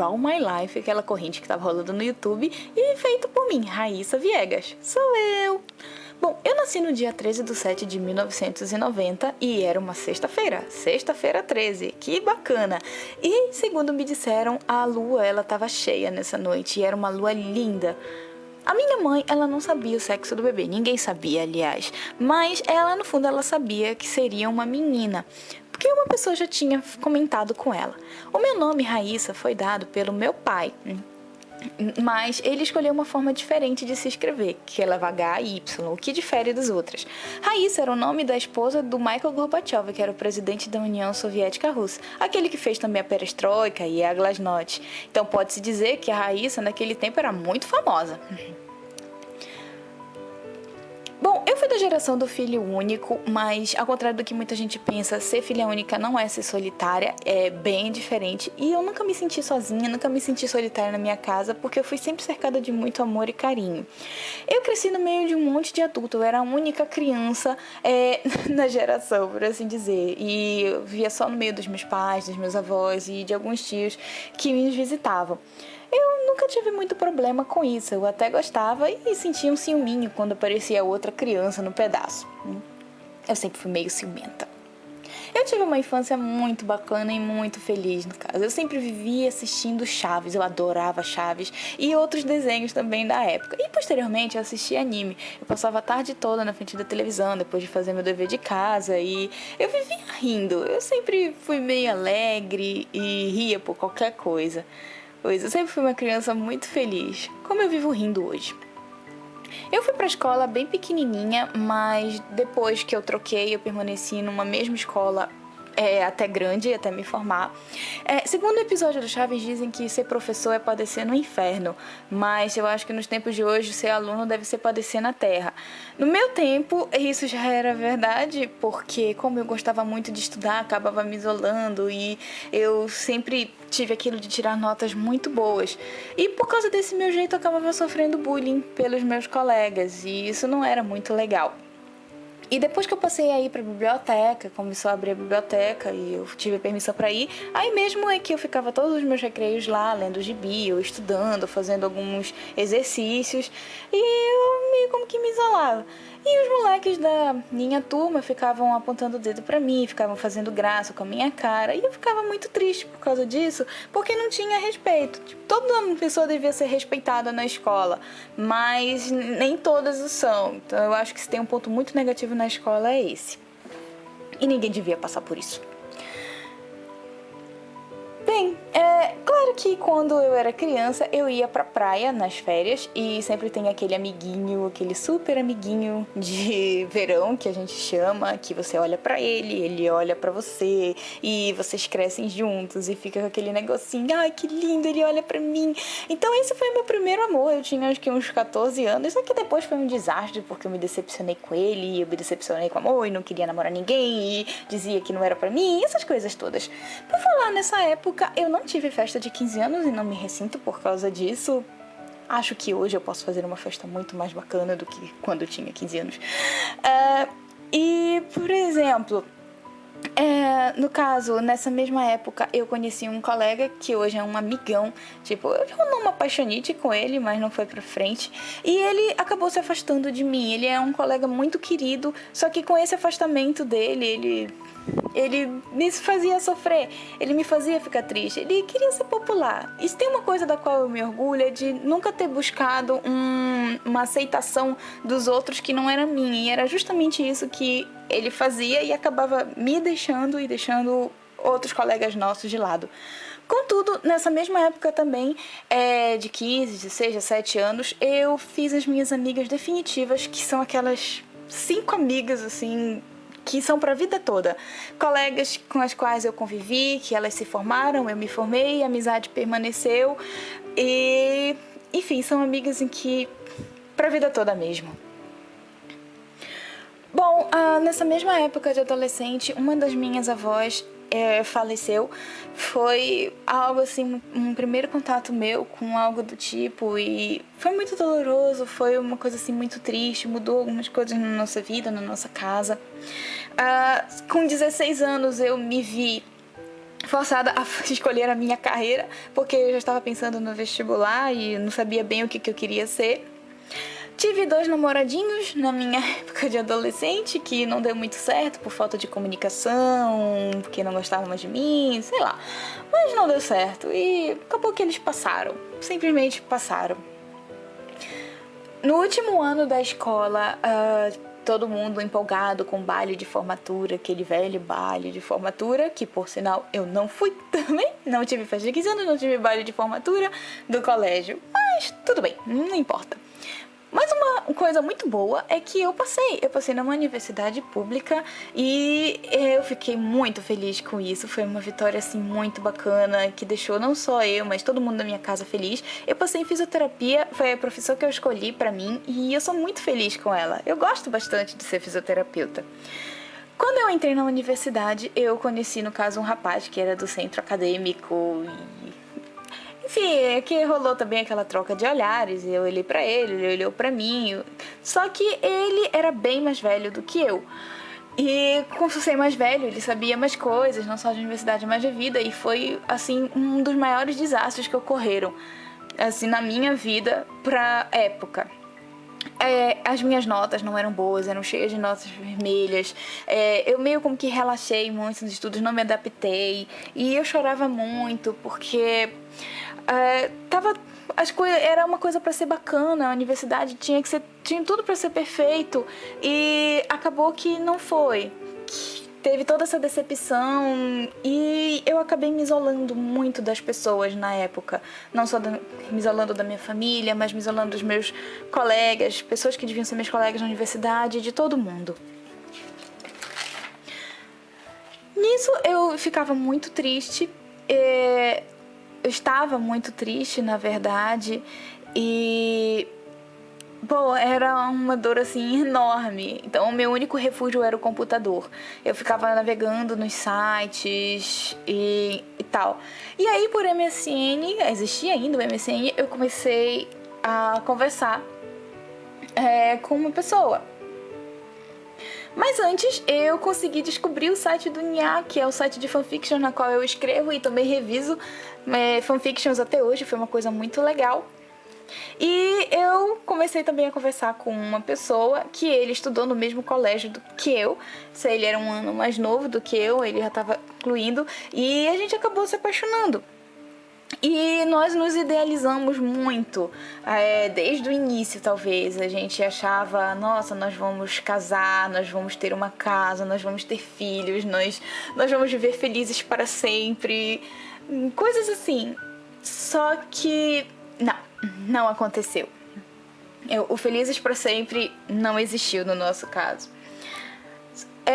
Draw My Life, aquela corrente que estava rolando no YouTube, e feito por mim, Raíssa Viegas. Sou eu! Bom, eu nasci no dia 13/7 de 1990 e era uma sexta-feira 13, que bacana! E, segundo me disseram, a lua ela estava cheia nessa noite e era uma lua linda. A minha mãe, ela não sabia o sexo do bebê, ninguém sabia, aliás, mas ela, no fundo, ela sabia que seria uma menina, porque uma pessoa já tinha comentado com ela. O meu nome, Raíssa, foi dado pelo meu pai, mas ele escolheu uma forma diferente de se escrever, que é levar H-Y, o que difere das outras. Raíssa era o nome da esposa do Mikhail Gorbachev, que era o presidente da União Soviética Russa, aquele que fez também a Perestroika e a Glasnost. Então pode-se dizer que a Raíssa naquele tempo era muito famosa. Bom, eu fui da geração do filho único, mas ao contrário do que muita gente pensa, ser filha única não é ser solitária, é bem diferente. E eu nunca me senti sozinha, nunca me senti solitária na minha casa, porque eu fui sempre cercada de muito amor e carinho. Eu cresci no meio de um monte de adulto, eu era a única criança na geração, por assim dizer. E eu vivia só no meio dos meus pais, dos meus avós e de alguns tios que me visitavam. Eu nunca tive muito problema com isso, eu até gostava e sentia um ciúminho quando aparecia outra criança no pedaço. Eu sempre fui meio ciumenta. Eu tive uma infância muito bacana e muito feliz, no caso. Eu sempre vivia assistindo Chaves, eu adorava Chaves e outros desenhos também da época. E posteriormente eu assistia anime. Eu passava a tarde toda na frente da televisão, depois de fazer meu dever de casa, e eu vivia rindo. Eu sempre fui meio alegre e ria por qualquer coisa. Pois eu sempre fui uma criança muito feliz, como eu vivo rindo hoje. Eu fui para a escola bem pequenininha, mas depois que eu troquei, eu permaneci numa mesma escola até grande, até me formar. Segundo o episódio do Chaves, dizem que ser professor é padecer no inferno, mas eu acho que nos tempos de hoje ser aluno deve ser padecer na terra. No meu tempo, isso já era verdade, porque como eu gostava muito de estudar, acabava me isolando e eu sempre tive aquilo de tirar notas muito boas. E por causa desse meu jeito, eu acabava sofrendo bullying pelos meus colegas, e isso não era muito legal. E depois que eu passei a ir pra biblioteca, começou a abrir a biblioteca e eu tive permissão para ir, aí mesmo é que eu ficava todos os meus recreios lá, lendo gibi, ou estudando, fazendo alguns exercícios, e eu meio como que me isolava. E os moleques da minha turma ficavam apontando o dedo pra mim, ficavam fazendo graça com a minha cara, e eu ficava muito triste por causa disso, porque não tinha respeito. Tipo, toda pessoa devia ser respeitada na escola, mas nem todas o são. Então eu acho que se tem um ponto muito negativo na escola é esse. E ninguém devia passar por isso. Bem, claro que quando eu era criança eu ia pra praia nas férias e sempre tem aquele amiguinho, aquele super amiguinho de verão que a gente chama, que você olha pra ele, ele olha pra você e vocês crescem juntos e fica com aquele negocinho, ai que lindo, ele olha pra mim. Então esse foi meu primeiro amor, eu tinha acho que uns 14 anos, só que depois foi um desastre porque eu me decepcionei com ele, eu me decepcionei com o amor e não queria namorar ninguém e dizia que não era pra mim, essas coisas todas. Por falar nessa época, eu não tive festa de 15 anos e não me ressinto por causa disso. Acho que hoje eu posso fazer uma festa muito mais bacana do que quando eu tinha 15 anos. E, por exemplo, no caso, nessa mesma época, eu conheci um colega que hoje é um amigão. Tipo, eu não me apaixonite com ele, mas não foi pra frente. E ele acabou se afastando de mim. Ele é um colega muito querido, só que com esse afastamento dele, ele me fazia sofrer, ele me fazia ficar triste, ele queria ser popular. E se tem uma coisa da qual eu me orgulho é de nunca ter buscado uma aceitação dos outros que não era minha, e era justamente isso que ele fazia e acabava me deixando e deixando outros colegas nossos de lado. Contudo, nessa mesma época também, de 15, 16, 17 anos, eu fiz as minhas amigas definitivas, que são aquelas 5 amigas, assim, que são para a vida toda. Colegas com as quais eu convivi, que elas se formaram, eu me formei, a amizade permaneceu e, enfim, são amigas em que para a vida toda mesmo. Bom, nessa mesma época de adolescente, uma das minhas avós faleceu. Foi algo assim, um primeiro contato meu com algo do tipo, e foi muito doloroso, foi uma coisa assim muito triste, mudou algumas coisas na nossa vida, na nossa casa. Com 16 anos eu me vi forçada a escolher a minha carreira, porque eu já estava pensando no vestibular e não sabia bem o que eu queria ser. Tive 2 namoradinhos na minha época de adolescente, que não deu muito certo por falta de comunicação, porque não gostavam mais de mim, sei lá. Mas não deu certo e acabou que eles passaram, simplesmente passaram. No último ano da escola, todo mundo empolgado com o baile de formatura, aquele velho baile de formatura, que por sinal eu não fui também, não tive festa de 15 anos, não tive baile de formatura do colégio, mas tudo bem, não importa. Mas uma coisa muito boa é que eu passei numa universidade pública e eu fiquei muito feliz com isso. Foi uma vitória assim muito bacana que deixou não só eu, mas todo mundo da minha casa feliz. Eu passei em fisioterapia, foi a profissão que eu escolhi pra mim e eu sou muito feliz com ela. Eu gosto bastante de ser fisioterapeuta. Quando eu entrei na universidade, eu conheci, no caso, um rapaz que era do centro acadêmico e... Enfim, é que rolou também aquela troca de olhares, eu olhei pra ele olhou pra mim, só que ele era bem mais velho do que eu. E por ser mais velho, ele sabia mais coisas, não só de universidade, mas de vida, e foi, assim, um dos maiores desastres que ocorreram, assim, na minha vida pra época. As minhas notas não eram boas, eram cheias de notas vermelhas. Eu meio como que relaxei muito nos estudos, não me adaptei. E eu chorava muito porque era uma coisa para ser bacana, a universidade tinha tudo para ser perfeito e acabou que não foi. Teve toda essa decepção e eu acabei me isolando muito das pessoas na época. Não só me isolando da minha família, mas me isolando dos meus colegas, pessoas que deviam ser meus colegas na universidade, de todo mundo. Nisso eu ficava muito triste, eu estava muito triste, na verdade, e... Bom, era uma dor assim enorme. Então, o meu único refúgio era o computador. Eu ficava navegando nos sites e tal. E aí, por MSN, existia ainda o MSN, eu comecei a conversar com uma pessoa. Mas antes, eu consegui descobrir o site do Nha, que é o site de fanfiction na qual eu escrevo e também reviso fanfictions até hoje. Foi uma coisa muito legal. E eu comecei também a conversar com uma pessoa que ele estudou no mesmo colégio do que eu. Ele era um ano mais novo do que eu, ele já estava concluindo. E a gente acabou se apaixonando. E nós nos idealizamos muito, desde o início talvez. A gente achava, nossa, nós vamos casar, nós vamos ter uma casa, nós vamos ter filhos, nós vamos viver felizes para sempre. Coisas assim. Só que não aconteceu. O Felizes para Sempre não existiu no nosso caso.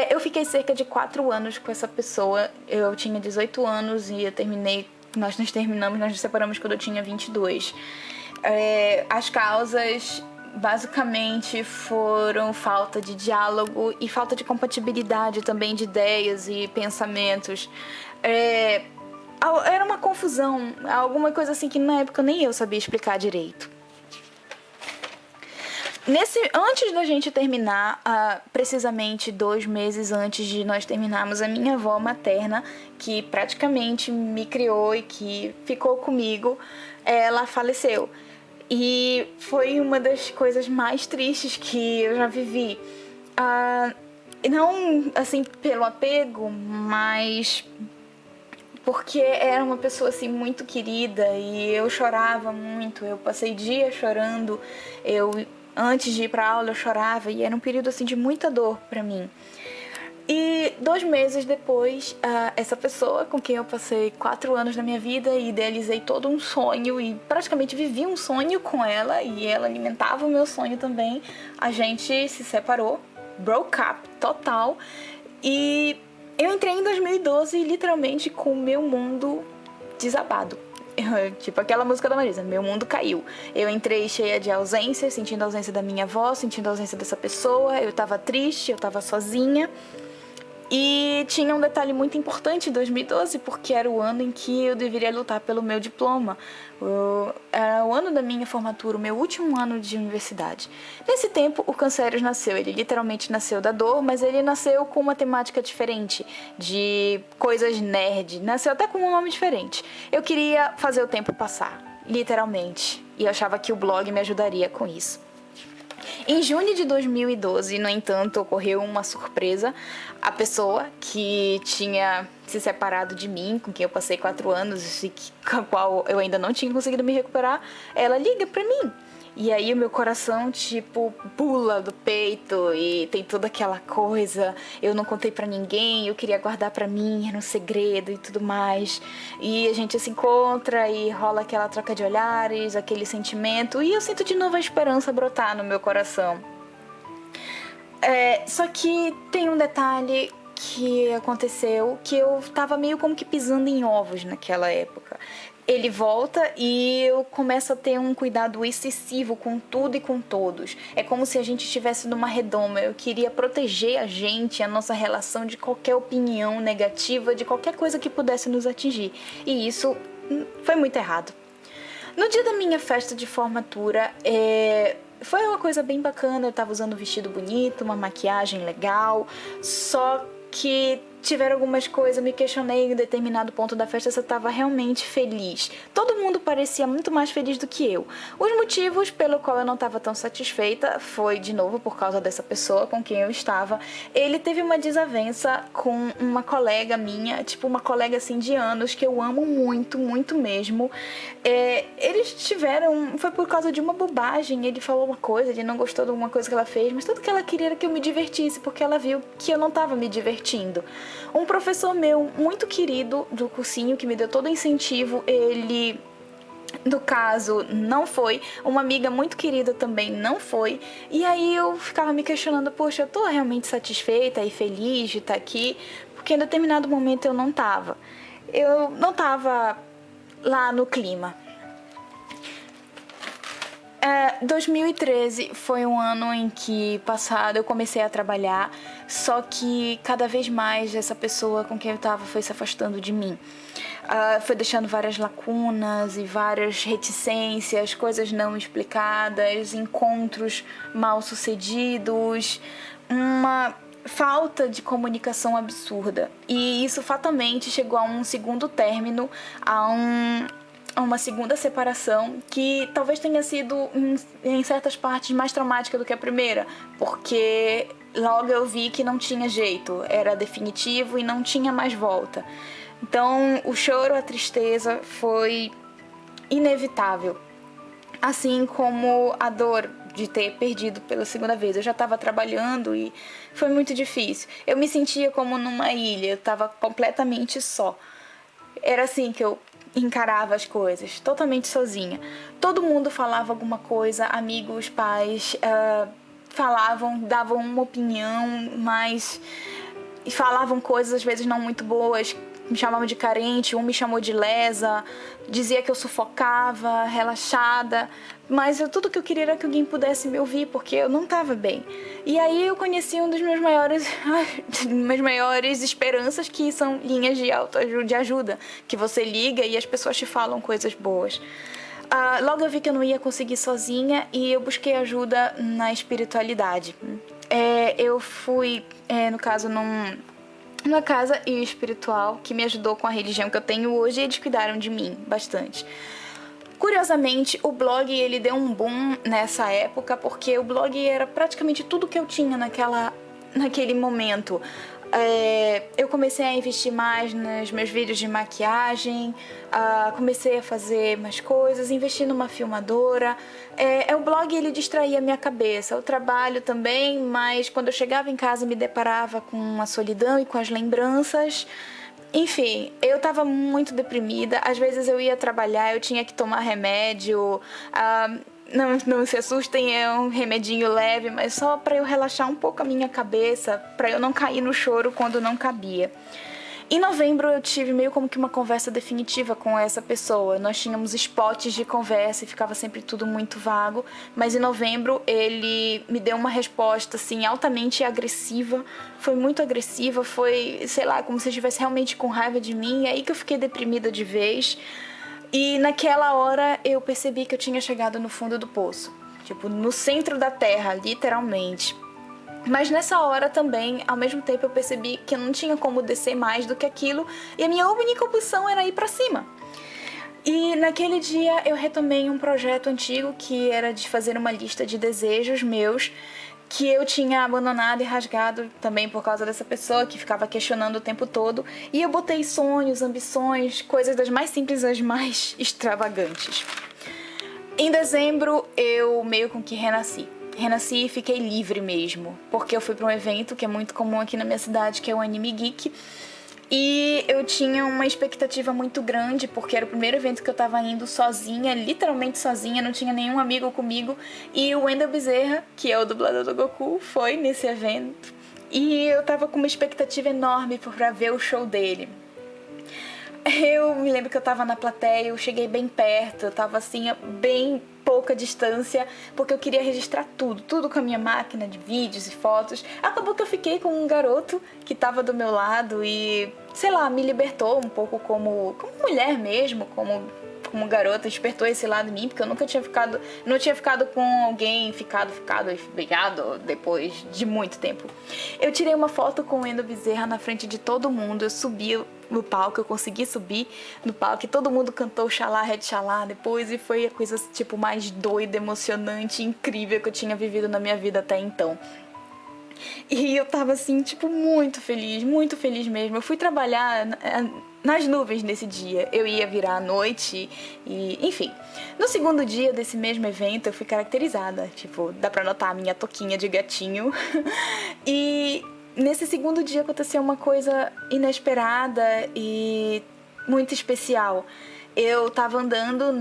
Eu fiquei cerca de 4 anos com essa pessoa. Eu tinha 18 anos e nós nos separamos quando eu tinha 22. As causas basicamente foram falta de diálogo e falta de compatibilidade também de ideias e pensamentos. Era uma confusão, alguma coisa assim que na época nem eu sabia explicar direito. Antes da gente terminar, precisamente 2 meses antes de nós terminarmos, a minha avó materna, que praticamente me criou e que ficou comigo, ela faleceu. E foi uma das coisas mais tristes que eu já vivi. Não assim pelo apego, mas porque era uma pessoa assim muito querida e eu chorava muito. Eu passei dias chorando. Antes de ir pra aula eu chorava e era um período assim de muita dor pra mim. E 2 meses depois, essa pessoa com quem eu passei 4 anos da minha vida e idealizei todo um sonho e praticamente vivi um sonho com ela e ela alimentava o meu sonho também, a gente se separou, broke up total, e eu entrei em 2012 literalmente com o meu mundo desabado. Tipo aquela música da Marisa, meu mundo caiu. Eu entrei cheia de ausência, sentindo a ausência da minha avó, sentindo a ausência dessa pessoa. Eu tava triste, eu tava sozinha. E tinha um detalhe muito importante em 2012, porque era o ano em que eu deveria lutar pelo meu diploma. Era o ano da minha formatura, o meu último ano de universidade. Nesse tempo, o Cancerius nasceu. Ele literalmente nasceu da dor, mas ele nasceu com uma temática diferente, de coisas nerd. Nasceu até com um nome diferente. Eu queria fazer o tempo passar, literalmente. E eu achava que o blog me ajudaria com isso. Em junho de 2012, no entanto, ocorreu uma surpresa. A pessoa que tinha se separado de mim, com quem eu passei 4 anos e com a qual eu ainda não tinha conseguido me recuperar, ela liga pra mim. E aí o meu coração, tipo, pula do peito e tem toda aquela coisa. Eu não contei pra ninguém, eu queria guardar pra mim, era um segredo e tudo mais. E a gente se encontra e rola aquela troca de olhares, aquele sentimento. E eu sinto de novo a esperança brotar no meu coração. Só que tem um detalhe que aconteceu que eu tava meio como que pisando em ovos naquela época. Ele volta e eu começo a ter um cuidado excessivo com tudo e com todos. É como se a gente estivesse numa redoma. Eu queria proteger a gente, a nossa relação de qualquer opinião negativa, de qualquer coisa que pudesse nos atingir. E isso foi muito errado. No dia da minha festa de formatura, foi uma coisa bem bacana. Eu tava usando um vestido bonito, uma maquiagem legal, só que tiveram algumas coisas, me questionei em determinado ponto da festa se eu estava realmente feliz. Todo mundo parecia muito mais feliz do que eu. Os motivos pelo qual eu não estava tão satisfeita foi, de novo, por causa dessa pessoa com quem eu estava. Ele teve uma desavença com uma colega minha, tipo uma colega assim de anos, que eu amo muito, muito mesmo. Eles tiveram, foi por causa de uma bobagem, ele falou uma coisa, ele não gostou de alguma coisa que ela fez, mas tudo que ela queria era que eu me divertisse, porque ela viu que eu não estava me divertindo. Um professor meu muito querido do cursinho, que me deu todo o incentivo, ele, no caso, não foi. Uma amiga muito querida também não foi. E aí eu ficava me questionando, poxa, eu tô realmente satisfeita e feliz de estar aqui? Porque em determinado momento eu não tava. Eu não tava lá no clima. 2013 foi um ano em que eu comecei a trabalhar, só que cada vez mais essa pessoa com quem eu estava foi se afastando de mim. Foi deixando várias lacunas e várias reticências, coisas não explicadas, encontros mal sucedidos, uma falta de comunicação absurda. E isso fatalmente chegou a um segundo término, a uma segunda separação que talvez tenha sido, em certas partes, mais traumática do que a primeira, porque logo eu vi que não tinha jeito, era definitivo e não tinha mais volta. Então o choro, a tristeza foi inevitável, assim como a dor de ter perdido pela segunda vez. Eu já estava trabalhando e foi muito difícil. Eu me sentia como numa ilha, eu estava completamente só. Era assim que eu encarava as coisas, totalmente sozinha. Todo mundo falava alguma coisa, amigos, pais, falavam, davam uma opinião, mas falavam coisas às vezes não muito boas, me chamavam de carente, um me chamou de lesa, dizia que eu sufocava, relaxada, mas tudo que eu queria era que alguém pudesse me ouvir, porque eu não estava bem. E aí eu conheci um dos meus maiores esperanças, que são linhas de autoajuda, de ajuda, que você liga e as pessoas te falam coisas boas. Logo eu vi que eu não ia conseguir sozinha e eu busquei ajuda na espiritualidade. Eu fui, no caso, numa casa espiritual que me ajudou com a religião que eu tenho hoje, e eles cuidaram de mim bastante. Curiosamente, o blog ele deu um boom nessa época, porque o blog era praticamente tudo que eu tinha naquele momento. Eu comecei a investir mais nos meus vídeos de maquiagem, comecei a fazer mais coisas, investi numa filmadora. O blog ele distraía a minha cabeça, o trabalho também, mas quando eu chegava em casa me deparava com a solidão e com as lembranças. Enfim, eu tava muito deprimida, às vezes eu ia trabalhar, eu tinha que tomar remédio, não se assustem, é um remedinho leve, mas só pra eu relaxar um pouco a minha cabeça, pra eu não cair no choro quando não cabia. Em novembro eu tive meio como que uma conversa definitiva com essa pessoa. Nós tínhamos spots de conversa e ficava sempre tudo muito vago, mas em novembro ele me deu uma resposta assim altamente agressiva, foi muito agressiva, foi, sei lá, como se estivesse realmente com raiva de mim, e aí que eu fiquei deprimida de vez. E naquela hora eu percebi que eu tinha chegado no fundo do poço, tipo, no centro da terra, literalmente. Mas nessa hora também, ao mesmo tempo, eu percebi que eu não tinha como descer mais do que aquilo, e a minha única opção era ir pra cima. E naquele dia eu retomei um projeto antigo que era de fazer uma lista de desejos meus, que eu tinha abandonado e rasgado também por causa dessa pessoa que ficava questionando o tempo todo. E eu botei sonhos, ambições, coisas das mais simples às mais extravagantes. Em dezembro eu meio com que renasci. Renasci e fiquei livre mesmo, porque eu fui para um evento que é muito comum aqui na minha cidade, que é o Anime Geek. E eu tinha uma expectativa muito grande, porque era o primeiro evento que eu tava indo sozinha, literalmente sozinha, não tinha nenhum amigo comigo. E o Wendell Bezerra, que é o dublador do Goku, foi nesse evento. E eu tava com uma expectativa enorme pra ver o show dele. Eu me lembro que eu tava na plateia, eu cheguei bem perto, eu tava assim, bem pouca distância, porque eu queria registrar tudo com a minha máquina de vídeos e fotos. Acabou que eu fiquei com um garoto que tava do meu lado e, sei lá, me libertou um pouco como mulher mesmo, como garota, despertou esse lado em mim, porque eu nunca tinha ficado, não tinha ficado com alguém, ficado e beijado depois de muito tempo. Eu tirei uma foto com o Wendell Bezerra na frente de todo mundo, eu subi no palco, eu consegui subir no palco e todo mundo cantou Xalá, Red Xalá depois, e foi a coisa tipo mais doida, emocionante, incrível que eu tinha vivido na minha vida até então. E eu tava assim, tipo, muito feliz mesmo. Eu fui trabalhar nas nuvens nesse dia. Eu ia virar à noite e, enfim. No segundo dia desse mesmo evento, eu fui caracterizada. Tipo, dá pra notar a minha toquinha de gatinho. E nesse segundo dia aconteceu uma coisa inesperada e muito especial. Eu tava andando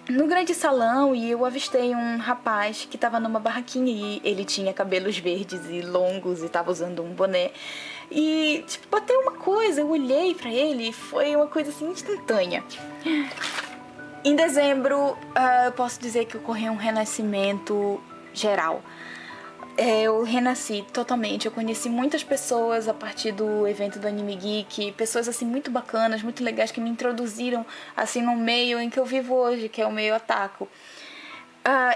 no grande salão e eu avistei um rapaz que tava numa barraquinha e ele tinha cabelos verdes e longos e tava usando um boné. E, tipo, bateu uma coisa, eu olhei pra ele e foi uma coisa assim instantânea. Em dezembro, eu posso dizer que ocorreu um renascimento geral. Eu renasci totalmente, eu conheci muitas pessoas a partir do evento do Anime Geek, pessoas assim muito bacanas, muito legais, que me introduziram assim no meio em que eu vivo hoje, que é o meio otaku.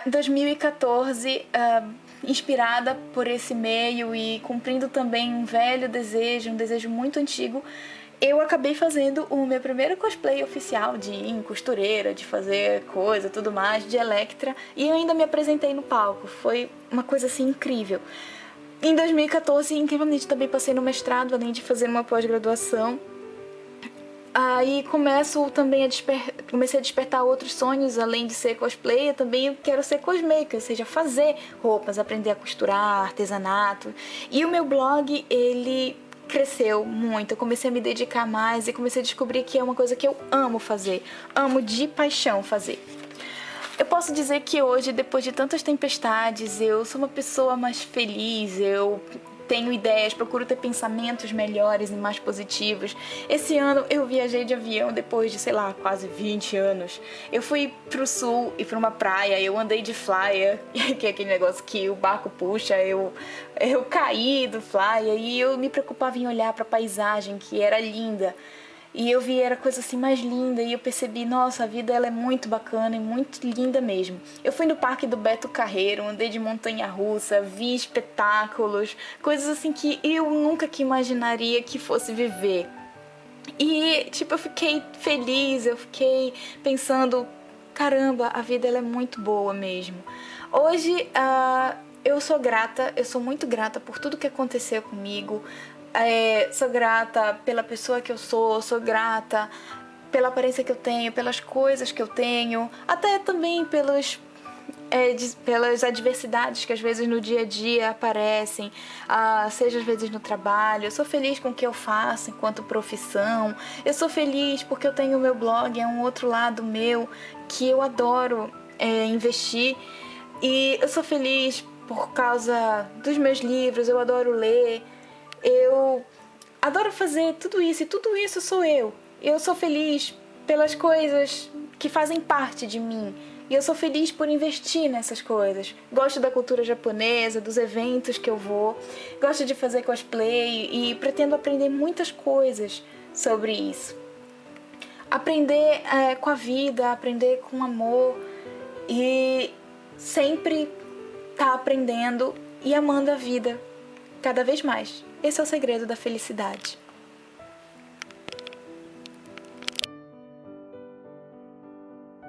Em 2014, inspirada por esse meio e cumprindo também um velho desejo, um desejo muito antigo, eu acabei fazendo o meu primeiro cosplay oficial de ir em costureira, de fazer coisa, tudo mais, de Electra, e eu ainda me apresentei no palco. Foi uma coisa assim incrível. Em 2014, incrivelmente, também passei no mestrado, além de fazer uma pós-graduação. Aí começo também comecei a despertar outros sonhos, além de ser cosplayer, também eu quero ser cosmaker, ou seja, fazer roupas, aprender a costurar, artesanato. E o meu blog, ele cresceu muito, eu comecei a me dedicar mais e comecei a descobrir que é uma coisa que eu amo fazer, amo de paixão fazer. Eu posso dizer que hoje, depois de tantas tempestades, eu sou uma pessoa mais feliz, eu tenho ideias, procuro ter pensamentos melhores e mais positivos. Esse ano eu viajei de avião depois de, sei lá, quase 20 anos. Eu fui pro sul e pra uma praia, eu andei de flyer, que é aquele negócio que o barco puxa, eu caí do flyer e eu me preocupava em olhar pra paisagem, que era linda. E eu vi, era a coisa assim mais linda, e eu percebi, nossa, a vida ela é muito bacana e muito linda mesmo. Eu fui no parque do Beto Carreiro, andei de montanha-russa, vi espetáculos, coisas assim que eu nunca que imaginaria que fosse viver. E, tipo, eu fiquei feliz, eu fiquei pensando, caramba, a vida ela é muito boa mesmo. Hoje, eu sou muito grata por tudo que aconteceu comigo. Sou grata pela pessoa que eu sou grata pela aparência que eu tenho, pelas coisas que eu tenho, até também pelas adversidades que às vezes no dia a dia aparecem, seja às vezes no trabalho. Eu sou feliz com o que eu faço enquanto profissão, eu sou feliz porque eu tenho o meu blog, é um outro lado meu que eu adoro investir, e eu sou feliz por causa dos meus livros, eu adoro ler. Eu adoro fazer tudo isso e tudo isso sou eu. Eu sou feliz pelas coisas que fazem parte de mim. E eu sou feliz por investir nessas coisas. Gosto da cultura japonesa, dos eventos que eu vou. Gosto de fazer cosplay e pretendo aprender muitas coisas sobre isso. Aprender com a vida, aprender com amor e sempre estar aprendendo e amando a vida cada vez mais. Esse é o segredo da felicidade.